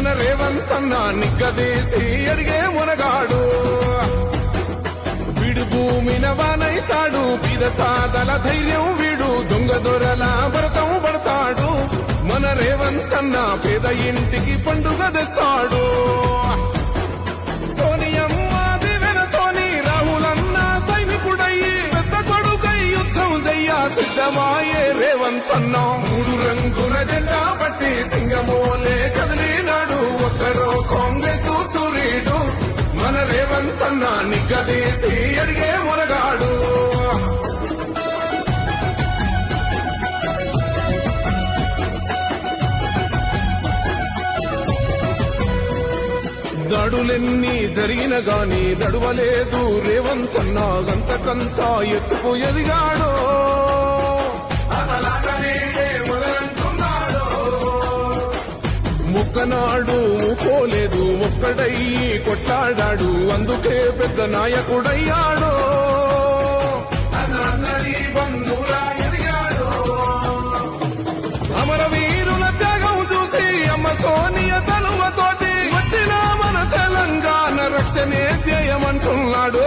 మన రేవంత్ అన్న నిగ్గదీసి అడిగే మునగాడు వీడు భూమిన వానైతాడు బీద సాదల ధైర్యం వీడు దొంగ దొరల భరతం పడతాడు మన రేవంత్ అన్న పేద ఇంటికి పండుగ తెస్తాడు సోనియమ్మ దివెనతోని రాహులన్న సైనికుడయ్యి పెద్ద కొడుకై యుద్ధం చెయ్య సిద్ధమాయే రేవంత్ అన్న మూడు రంగుల జెండా పట్టి సింగమోలే కదిలినాడు ఒక్కరో కాంగ్రెస్ సూర్యుడు మన రేవంత్ అన్న నిగ్గదీసి అడిగే మునగాడు దాడులెన్ని జరిగిన గాని దడువలేదు రేవంత్ అన్న గంతకంతా ఎత్తుకు ఎదిగాడు ముక్కనాడు ఊకోలేదు ఒక్కడయ్యి కొట్లాడాడు అందుకే పెద్ద నాయకుడయ్యాడు అమరవీరుల త్యాగం చూసి అమ్మ సోనియ చలువతోటి వచ్చిన మన తెలంగాణ రక్షణే ధ్యేయమంటున్నాడు